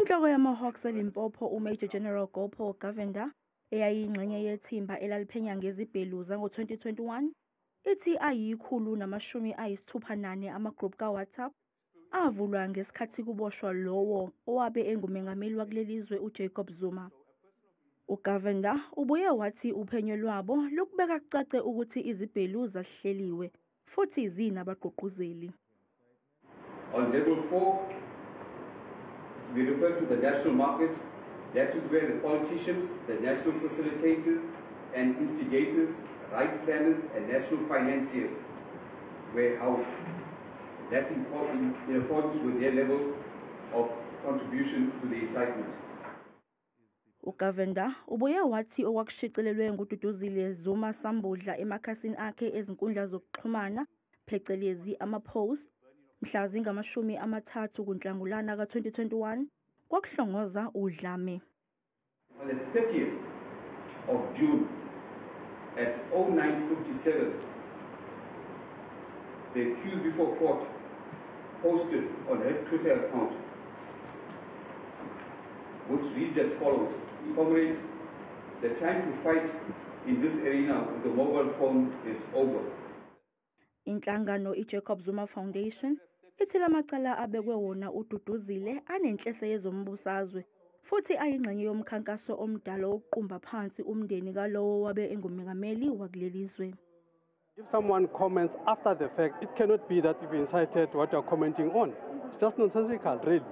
Inhloko yamaHawks eLimpopo uMajor General Gopho Govender eyayiyingxenye yethimba elaliphenya ngezibheluza ngo-2021 ithi ayi-164 ama-group ka-WhatsApp avulwa ngesikhathi kuboshwa lowo owabe engumengameli wakuleli zwe uJacob Zuma. UGovender ubuye wathi uphenyo lwabo lukubeka kucace ukuthi izibheluza zihleliwe futhi zinabagqugquzeli. On level 4, we refer to the national market. That is where the politicians, the national facilitators and instigators, right planners and national financiers were housed. That's important in accordance with their level of contribution to the incitement. UGovender ubuye wathi okwakushicilelwe nguDuduzile Zuma Sambudla emakhasini akhe ezinkundla zokuxhumana phecelezi ama-post mhla zingama-30 kuNhlangulana ka-2021 kwakuhlongoza udlame. On the 30th of June at 09:57, the accused before court posted on her Twitter account, which reads as follows: "Comrades, the time to fight in this arena with the mobile phone is over." Inhlangano iJacob Zuma Foundation ithi lamacala abekwe wona uDuduzile anenhlese yezombusazwe futhi ayingxenye yomkhankaso omdala wokuqumba phansi umndeni kalowo wabe engumengameli wakuleli zwe. If someone comments after the fact, it cannot be that you've incited what you're commenting on. It's just nonsensical, really.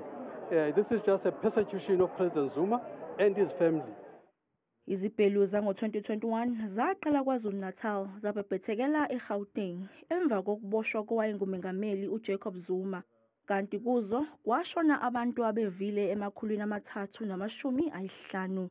This is just a persecution of President Zuma and his family. Izibheluza ngo-2021 zaqala KwaZulu-Natal zabhebhethekela eGauteng emva kokuboshwa kowayengumengameli uJacob Zuma, kanti kuzo kwashona abantu abevile emakhulwini 350.